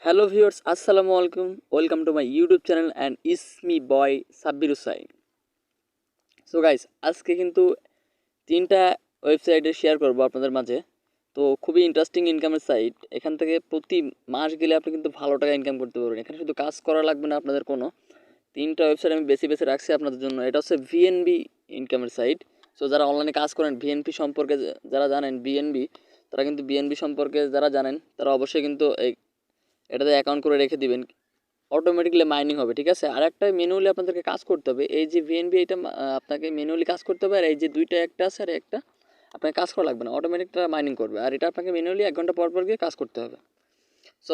Hello viewers, আসসালামু আলাইকুম। Welcome to my YouTube channel and is me boy Sabbir Husain. So guys, আজকে কিন্তু তিনটা ওয়েবসাইটে শেয়ার করবো আপনাদের মাঝে। তো খুবই ইন্টারেস্টিং ইনকামের সাইট। এখান থেকে প্রতি মাস গেলে আপনি কিন্তু ভালো টাকা ইনকাম করতে পারবেন। এখানে শুধু কাজ করা লাগবে না আপনাদের কোনো। তিনটা ওয়েবসাইট আমি বেছে বেছে রাখছি আপনাদের জন্য। এটা হচ্ছে ভিএনবি ইনকামের সাইট। সো যারা অনলাইনে কাজ করেন ভিএনপি সম্পর্কে যারা জানেন, বিএনবি তারা কিন্তু বিএনবি সম্পর্কে যারা জানেন তারা অবশ্যই কিন্তু এটাতে অ্যাকাউন্ট করে রেখে দিবেন। অটোমেটিকলি মাইনিং হবে, ঠিক আছে। আর একটা ম্যানুয়ালি আপনাদেরকে কাজ করতে হবে। এই যে ভিএনবি এটা আপনাকে ম্যানুয়ালি কাজ করতে হবে। আর এই যে দুইটা একটা আছে আর একটা আপনাকে কাজ করা লাগবে না, অটোমেটিকটা মাইনিং করবে। আর এটা আপনাকে ম্যানুয়ালি 1 ঘন্টা পর পর গিয়ে কাজ করতে হবে। সো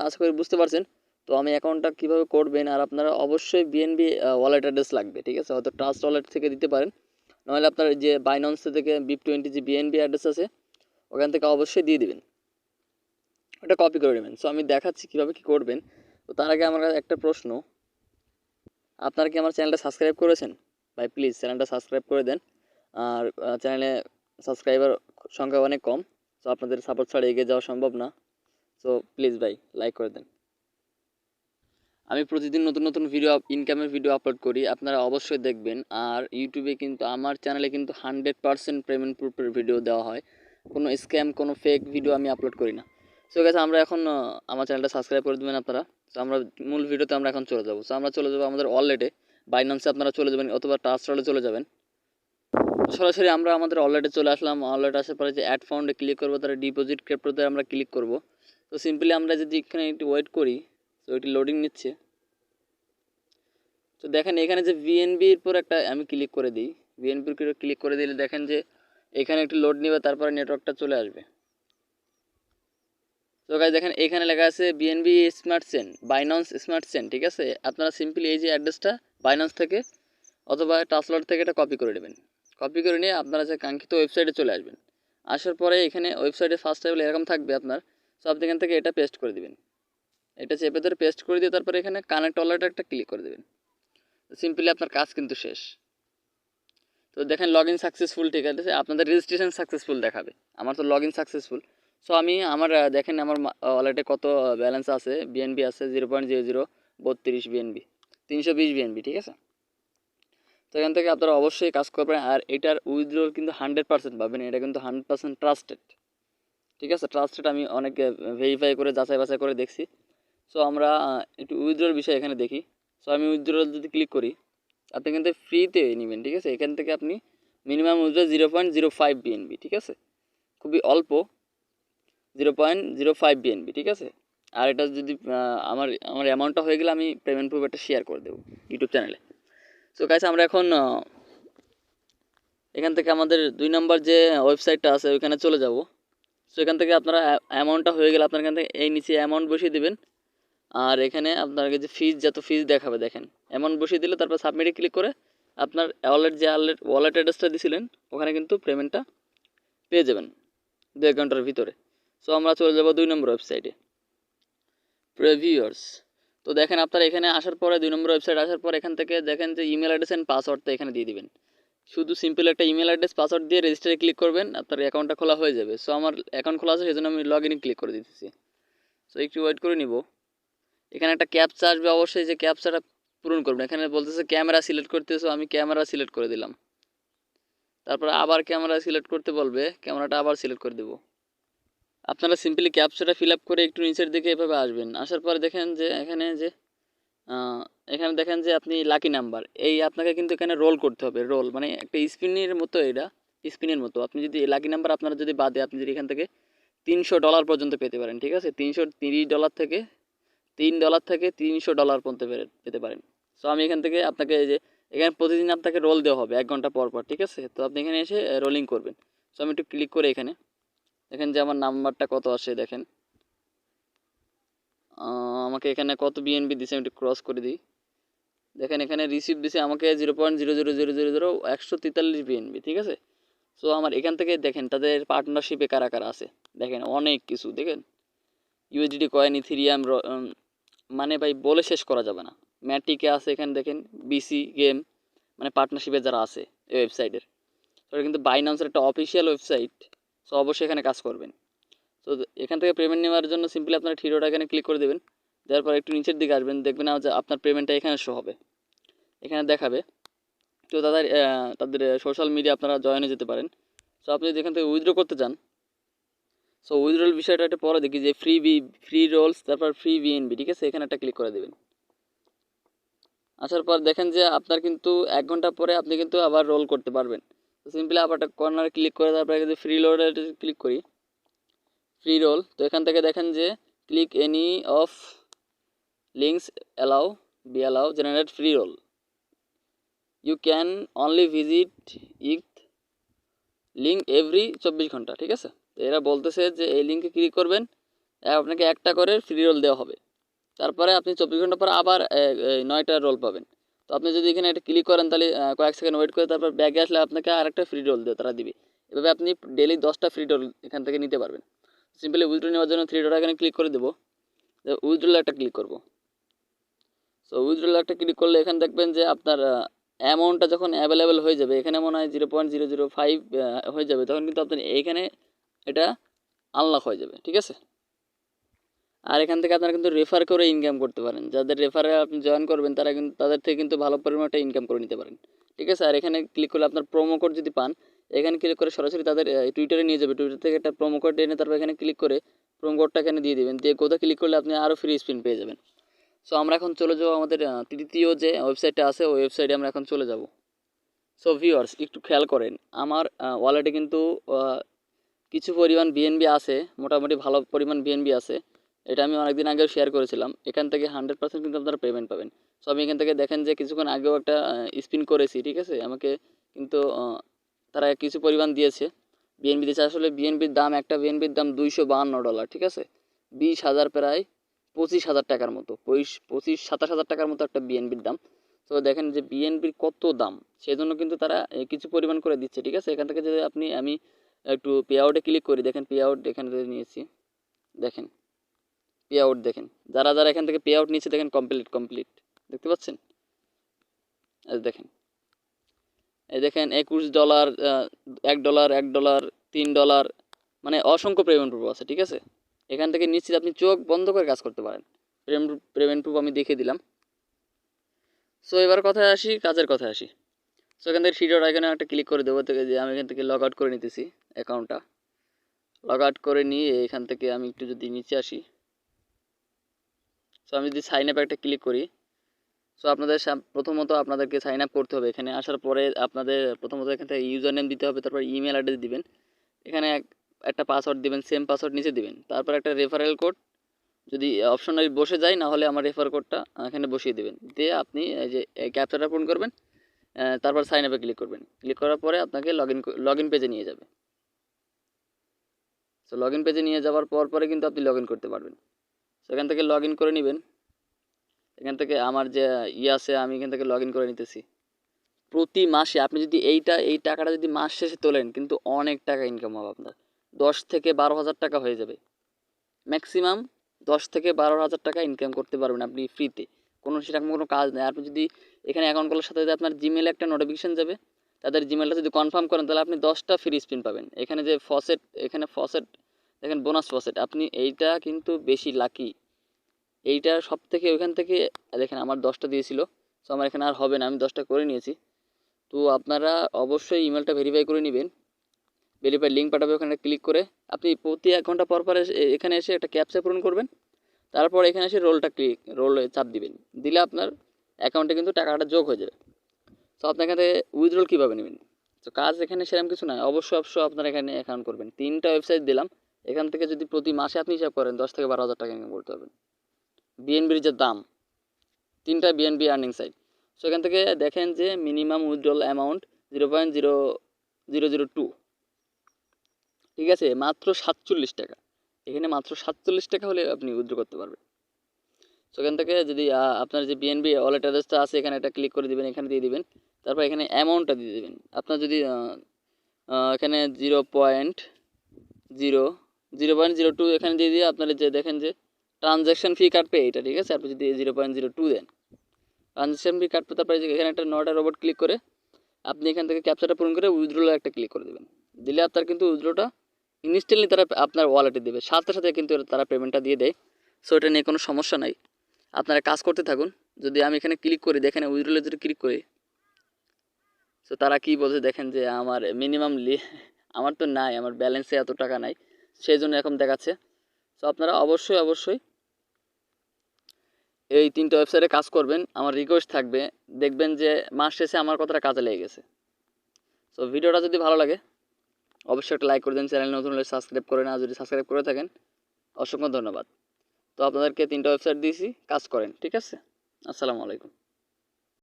আশা করি বুঝতে পারছেন। তো আমি অ্যাকাউন্টটা কীভাবে করবেন, আর আপনারা অবশ্যই বিএনবি ওয়ালেট অ্যাড্রেস লাগবে, ঠিক আছে। হয়তো ট্রাস্ট ওয়ালেট থেকে দিতে পারেন, নাহলে আপনার যে বাইন্যান্স থেকে BIP20 যে বিএনবি অ্যাড্রেস আছে ওখান থেকে অবশ্যই দিয়ে দিবেন, ওটা কপি করে নেবেন। সো আমি দেখাচ্ছি কীভাবে কী করবেন। তো তার আগে আমার একটা প্রশ্ন, আপনারা কি আমার চ্যানেলটা সাবস্ক্রাইব করেছেন? ভাই প্লিজ চ্যানেলটা সাবস্ক্রাইব করে দেন। আর চ্যানেলে সাবস্ক্রাইবার সংখ্যা অনেক কম, সো আপনাদের সাপোর্ট ছাড়া এগিয়ে যাওয়া সম্ভব না। সো প্লিজ ভাই লাইক করে দেন। আমি প্রতিদিন নতুন নতুন ভিডিও ইনকামের ভিডিও আপলোড করি, আপনারা অবশ্যই দেখবেন। আর ইউটিউবে কিন্তু আমার চ্যানেলে কিন্তু 100% পেমেন্ট প্রুফের ভিডিও দেওয়া হয়। কোনো স্ক্যাম, কোনো ফেক ভিডিও আমি আপলোড করি না। সো গেছে আমরা এখন আমার চ্যানেলটা সাবস্ক্রাইব করে দেবেন আপনারা। সো আমরা মূল ভিডিওতে আমরা এখন চলে যাবো। সো আমরা চলে যাবো আমাদের ওয়ালেটে, বাইন্যান্সে আপনারা চলে যাবেন অথবা ট্রাস্ট ওয়ালেটে চলে যাবেন। সরাসরি আমরা আমাদের ওয়ালেটে চলে আসলাম। ওয়ালেট আসার পরে যে অ্যাড ফাউন্ডে ক্লিক করবো, তারা ডিপোজিট ক্রিপ্টোতে আমরা ক্লিক করব। তো সিম্পলি আমরা যদি এখানে একটু ওয়েট করি, তো এটি লোডিং নিচ্ছে। তো দেখেন এখানে যে বিএনবির পর একটা আমি ক্লিক করে দিই, বিএনবির ক্লিক করে দিলে দেখেন যে এখানে একটু লোড নেবে, তারপরে নেটওয়ার্কটা চলে আসবে। তো গাইস দেখেন এখানে লেখা আছে BNB smart chain, Binance smart chain, ঠিক আছে। আপনারা সিম্পলি এই যে অ্যাড্রেসটা বাইন্যান্স থেকে অথবা ট্রান্সলার থেকে এটা কপি করে নেবেন। কপি করে নিয়ে আপনারা যে কাঙ্ক্ষিত ওয়েবসাইটে চলে আসবেন। আসার পরে এখানে ওয়েবসাইটে ফার্স্ট টাইম এরকম থাকবে আপনার। সো আপনি এখান থেকে এটা পেস্ট করে দিবেন, এটা চেপে ধরে পেস্ট করে দিয়ে তারপরে এখানে কানেক্ট ওয়ালেটে একটা ক্লিক করে দেবেন। সিম্পলি আপনার কাজ কিন্তু শেষ। তো দেখেন লগ ইন সাকসেসফুল, ঠিক আছে। আপনাদের রেজিস্ট্রেশন সাকসেসফুল দেখাবে, আমার তো লগ ইন সাকসেসফুল। সো আমি আমার দেখেন আমার ওয়ালেটে কত ব্যালেন্স আছে, বিএনবি আছে 0.0032 বিএনবি, 320 বিএনবি, ঠিক আছে। তো এখান থেকে আপনারা অবশ্যই কাজ করবেন। আর এটার উইথড্রল কিন্তু 100% পাবেন, এটা কিন্তু 100% ট্রাস্টেড, ঠিক আছে। ট্রাস্টেড আমি অনেক ভেরিফাই করে যাচাই বাছাই করে দেখছি। সো আমরা একটু উইথড্রল বিষয় এখানে দেখি। সো আমি উইথড্রল যদি ক্লিক করি, আপনি কিন্তু ফ্রিতে নেবেন, ঠিক আছে। এখান থেকে আপনি মিনিমাম উইথড্র 0.05 বিএনবি, ঠিক আছে, খুবই অল্প, 0.05 বিএনবি, ঠিক আছে। আর এটা যদি আমার আমার অ্যামাউন্টটা হয়ে গেলে আমি পেমেন্ট প্রুফ একটা শেয়ার করে দেবো ইউটিউব চ্যানেলে। সো গাইস আমরা এখন এখান থেকে আমাদের 2 নম্বর যে ওয়েবসাইটটা আছে ওইখানে চলে যাব। সো এখান থেকে আপনারা অ্যামাউন্টটা হয়ে গেলে আপনার এখান থেকে এই নিচে অ্যামাউন্ট বসিয়ে দেবেন। আর এখানে আপনাকে যে ফিজ, যত ফিজ দেখাবে দেখেন অ্যামাউন্ট বসিয়ে দিলে তারপর সাবমিটে ক্লিক করে আপনার ওয়ালেট অ্যাড্রেসটা দিয়েছিলেন ওখানে কিন্তু পেমেন্টটা পেয়ে যাবেন 2 ঘন্টার ভিতরে। সো আমরা চলে যাব 2 নম্বর ওয়েবসাইটে, প্রিভিউয়ার্স। তো দেখেন আপনারা এখানে আসার পরে 2 নম্বর ওয়েবসাইট আসার পর এখান থেকে দেখেন যে ইমেল অ্যাড্রেস অ্যান্ড পাসওয়ার্ডটা এখানে দিয়ে দিবেন। শুধু সিম্পল একটা ইমেল অ্যাড্রেস পাসওয়ার্ড দিয়ে রেজিস্টারে ক্লিক করবেন, আপনার অ্যাকাউন্টটা খোলা হয়ে যাবে। সো আমার অ্যাকাউন্ট খোলা আছে, সেজন্য আমি লগ ইনে ক্লিক করে দিতেছি। সো একটু ওয়েট করে নিব। এখানে একটা ক্যাপচা আসবে, অবশ্যই যে ক্যাপচাটা পূরণ করবেন। এখানে বলতেছে ক্যামেরা সিলেক্ট করতেছো, আমি ক্যামেরা সিলেক্ট করে দিলাম। তারপরে আবার ক্যামেরা সিলেক্ট করতে বলবে, ক্যামেরাটা আবার সিলেক্ট করে দেবো। আপনারা সিম্পলি ক্যাপচাটা ফিল আপ করে একটু নিচের দিকে এভাবে আসবেন। আসার পরে দেখেন যে এখানে দেখেন যে আপনি লাকি নাম্বার, এই আপনাকে কিন্তু এখানে রোল করতে হবে। রোল মানে একটা স্পিনের মতো, এটা স্পিনের মতো। আপনি যদি লাকি নাম্বার আপনারা যদি বাদে আপনি যদি এখান থেকে $300 পর্যন্ত পেতে পারেন, ঠিক আছে। $330 থেকে $300 পর্যন্ত পেতে পারেন। সো আমি এখান থেকে আপনাকে এই যে এখানে প্রতিদিন আপনাকে রোল দেওয়া হবে 1 ঘন্টা পর পর, ঠিক আছে। তো আপনি এখানে এসে রোলিং করবেন। সো আমি একটু ক্লিক করে এখানে দেখেন যে আমার নাম্বারটা কত আসে দেখেন। আমাকে এখানে কত বিএনবি দিছে আমি একটু ক্রস করে দিই। দেখেন এখানে রিসিভ দিছে আমাকে 0.0000143 বিএনবি, ঠিক আছে। সো আমার এখান থেকে দেখেন তাদের পার্টনারশিপে কারা কারা আছে, দেখেন অনেক কিছু। দেখেন ইউএসডি কয়েন, ইথিরিয়াম, মানে ভাই বলে শেষ করা যাবে না। ম্যাটিকে আছে এখানে দেখেন, বিসি গেম, মানে পার্টনারশিপে যারা আছে এই ওয়েবসাইটের। তো এটা কিন্তু বাইন্যান্সের একটা অফিসিয়াল ওয়েবসাইট। সো অবশ্যই এখানে কাজ করবেন। সো এখান থেকে পেমেন্ট নেওয়ার জন্য সিম্পলি আপনার থ্রিডট এখানে ক্লিক করে দেবেন। দেওয়ার পর একটু নিচের দিকে আসবেন, দেখবেন যে আপনার পেমেন্টটা এখানে শো হবে, এখানে দেখাবে। তো তাদের সোশ্যাল মিডিয়া আপনারা জয়েনে যেতে পারেন। সো আপনি যদি এখান থেকে উইথড্র করতে চান, সো উইথড্রল বিষয়টা একটা পরে দেখি যে ফ্রি রোলস, তারপর ফ্রি বিএনবি, ঠিক আছে, এখানে একটা ক্লিক করে দেবেন। আসার পর দেখেন যে আপনার কিন্তু 1 ঘন্টা পরে আপনি কিন্তু আবার রোল করতে পারবেন। তো সিম্পলি আবার একটা কর্নারে ক্লিক করে তারপরে যদি ফ্রি রোলে ক্লিক করি, ফ্রি রোল, তো এখান থেকে দেখেন যে click any of links allow generate free roll, you can only visit it link every 24 ঘন্টা, ঠিক আছে। তো এরা বলতেছে যে এই লিঙ্কে ক্লিক করবেন, আপনাকে একটা করে ফ্রি রোল দেওয়া হবে, তারপরে আপনি 24 ঘন্টা পর আবার 9টা রোল পাবেন। তো আপনি যদি এখানে একটা ক্লিক করেন তাহলে কয়েক সেকেন্ড ওয়েট করে তারপর ব্যাগে আসলে আপনাকে আরেকটা ফ্রি রোল তারা দিবে। এভাবে আপনি ডেলি 10টা ফ্রি রোল এখান থেকে নিতে পারবেন। সিম্পলি উইথড্র নেওয়ার জন্য থ্রি ডট এখানে ক্লিক করে দেবো, উইথড্রল একটা ক্লিক করব। সো উইথড্রল একটা ক্লিক করলে এখানে দেখবেন যে আপনার অ্যামাউন্টটা যখন অ্যাভেলেবেল হয়ে যাবে, এখানে মনে হয় 0.005 হয়ে যাবে, তখন কিন্তু আপনি এইখানে এটা আনলক হয়ে যাবে, ঠিক আছে। আর এখান থেকে আপনারা কিন্তু রেফার করে ইনকাম করতে পারেন, যাদের রেফারে আপনি জয়েন করবেন তারা কিন্তু তাদের থেকে কিন্তু ভালো পরিমাণে ইনকাম করে নিতে পারেন, ঠিক আছে। আর এখানে ক্লিক করলে আপনার প্রোমো কোড যদি পান, এখানে ক্লিক করে সরাসরি তাদের টুইটারে নিয়ে যাবে, টুইটার থেকে একটা প্রোমো কোড এনে তারপর এখানে ক্লিক করে প্রোমো কোডটা এখানে দিয়ে দেবেন, দিয়ে কোথাও ক্লিক করলে আপনি আরও ফ্রি স্পিন পেয়ে যাবেন। সো আমরা এখন চলে যাবো আমাদের তৃতীয় যে ওয়েবসাইটটা আছে, ওই ওয়েবসাইটে আমরা এখন চলে যাব। সো ভিউয়ার্স একটু খেয়াল করেন, আমার ওয়ালেটে কিন্তু কিছু পরিমাণ বিএনবি আছে, মোটামুটি ভালো পরিমাণ বিএনবি আছে। এটা আমি অনেকদিন আগেও শেয়ার করেছিলাম। এখান থেকে 100% কিন্তু আপনারা পেমেন্ট পাবেন। সো আমি এখান থেকে দেখেন যে কিছুক্ষণ আগেও একটা স্পিন করেছি, ঠিক আছে। আমাকে কিন্তু তারা কিছু পরিমাণ দিয়েছে, বিএনবি দিয়েছে। আসলে বিএনবির দাম, একটা বিএনবির দাম $252, ঠিক আছে। 20,000 প্রায় 25,000 টাকার মতো, 25-27,000 টাকার মতো একটা বিএনবির দাম। তো দেখেন যে বিএনবির কত দাম, সেই জন্য কিন্তু তারা কিছু পরিমাণ করে দিচ্ছে, ঠিক আছে। এখান থেকে যদি আমি একটু পে আউটে ক্লিক করি, দেখেন পে আউট এখানে নিয়েছি, দেখেন পে আউট, দেখেন যারা যারা এখান থেকে পে আউট নিচ্ছে দেখেন কমপ্লিট দেখতে পাচ্ছেন। দেখেন এই দেখেন $21, $1, $1, $3, মানে অসংখ্য পেমেন্ট প্রুফ আছে, ঠিক আছে। এখান থেকে নিশ্চিত আপনি চোখ বন্ধ করে কাজ করতে পারেন। পেমেন্ট প্রুফ আমি দেখিয়ে দিলাম। সো এবার কথায় আসি, কাজের কথায় আসি। সো এখান থেকে থ্রি ডট আইকনে একটা ক্লিক করে দেবো, থেকে যে আমি এখান থেকে লগ আউট করে নিতেছি অ্যাকাউন্টটা। লগ আউট করে নিয়ে এখান থেকে আমি একটু যদি নিচে আসি, সো আমি যদি সাইন আপ একটা ক্লিক করি, সো প্রথমত আপনাদেরকে সাইন আপ করতে হবে। এখানে আসার পরে আপনাদের প্রথমত এখান থেকে ইউজার নেম দিতে হবে, তারপর ইমেল অ্যাড্রেস দিবেন, এখানে একটা পাসওয়ার্ড দিবেন, সেম পাসওয়ার্ড নিচে দিবেন, তারপর একটা রেফারেল কোড, যদি অপশনালি বসে যায় না হলে আমার রেফার কোডটা এখানে বসিয়ে দেবেন, দিয়ে আপনি এই যে ক্যাপচাটা পূরণ করবেন, তারপর সাইন আপে ক্লিক করবেন। ক্লিক করার পরে আপনাকে লগ ইন পেজে নিয়ে যাবে। সো লগ ইন পেজে নিয়ে যাওয়ার পরে কিন্তু আপনি লগ ইন করতে পারবেন। সেখান থেকে লগ ইন করে নেবেন। এখান থেকে আমার যে আছে, আমি এখান থেকে লগ ইন করে নিতেছি। প্রতি মাসে আপনি যদি এই টাকাটা যদি মাস শেষে তোলেন, কিন্তু অনেক টাকা ইনকাম হবে আপনার। 10 থেকে 12 হাজার টাকা হয়ে যাবে ম্যাক্সিমাম। 10 থেকে 12 হাজার টাকা ইনকাম করতে পারবেন আপনি ফ্রিতে, সেরকম কোনো কাজ নেই। আপনি যদি এখানে অ্যাকাউন্ট করার সাথে সাথে আপনার জিমেলে একটা নোটিফিকেশান যাবে, তাদের জিমেলটা যদি কনফার্ম করেন তাহলে আপনি 10টা ফ্রি স্পিন পাবেন। এখানে যে ফসেট দেখেন, বোনাস ফসেট, আপনি এইটা কিন্তু বেশি লাকি। এইটা সব থেকে ওইখান থেকে দেখেন আমার 10টা দিয়েছিল, সো আমার এখানে আর হবে না, আমি 10টা করে নিয়েছি। তো আপনারা অবশ্যই ইমেলটা ভেরিফাই করে নেবেন, ভেরিফাই লিঙ্ক পাঠাবে, ওখানে ক্লিক করে আপনি প্রতি 1 ঘন্টা পর এখানে এসে একটা ক্যাপচা পূরণ করবেন, তারপর এখানে এসে রোল চাপ দিবেন, দিলে আপনার অ্যাকাউন্টে কিন্তু টাকাটা যোগ হয়ে যাবে। তো আপনি এখানে উইথড্রল কীভাবে নেবেন, তো কাজ এখানে সেরকম কিছু নয়, অবশ্যই আপনারা এখানে অ্যাকাউন্ট করবেন। 3টা ওয়েবসাইট দিলাম, এখান থেকে যদি প্রতি মাসে আপনি হিসাব করেন 10 থেকে 12 হাজার টাকা ইনকাম করতে পারবেন। বিএনবির যে দাম, 3টা বিএনবি আর্নিং সাইট। সো এখান থেকে দেখেন যে মিনিমাম উইথড্রল অ্যামাউন্ট 0.0002, ঠিক আছে, মাত্র 47 টাকা। এখানে মাত্র 47 টাকা হলে আপনি উইথড্র করতে পারবেন। সেখান থেকে যদি আপনার যে বিএনবি ওয়ালেট অ্যাড্রেসটা আছে এখানে একটা ক্লিক করে দিবেন, এখানে দিয়ে দিবেন, তারপর এখানে অ্যামাউন্টটা দিয়ে দেবেন। আপনার যদি এখানে 0.02 এখানে দিয়ে দিয়ে আপনার যে দেখেন যে ট্রানজ্যাকশন ফি কাটবে এটা, ঠিক আছে। আপনি যদি 0.02 দেন ট্রানজ্যাকশন ফি কাটবে, তারপরে এখানে একটা নটা রোবট ক্লিক করে আপনি এখান থেকে ক্যাপচারটা পূরণ করে উইথড্রল একটা ক্লিক করে দেবেন, দিলে আপনার কিন্তু উইথড্রটা ইনস্ট্যান্টলি তারা আপনার ওয়ালেটে দেবে, সাথে সাথে কিন্তু তারা পেমেন্টটা দিয়ে দেয়। সো এটা নিয়ে কোনো সমস্যা নাই, আপনারা কাজ করতে থাকুন। যদি আমি এখানে ক্লিক করি, দেখেন উইথড্রলে যদি ক্লিক করি, সো তারা কি বলছে দেখেন যে আমার মিনিমাম আমার তো নাই, আমার ব্যালেন্সে এত টাকা নাই, সেই জন্য এরকম দেখাচ্ছে। সো আপনারা অবশ্যই অবশ্যই এই 3টা ওয়েবসাইটে কাজ করবেন। আমার রিকোয়েস্ট থাকবে, দেখবেন যে মাস শেষে আমার কথাটা কাজে লেগে গেছে। সো ভিডিওটা যদি ভালো লাগে অবশ্যই একটা লাইক করে দেন, চ্যানেল নতুন হলে সাবস্ক্রাইব করে না, যদি সাবস্ক্রাইব করে থাকেন অসংখ্য ধন্যবাদ। তো আপনাদেরকে 3টা ওয়েবসাইট দিয়েছি, কাজ করেন, ঠিক আছে? আসসালামু আলাইকুম।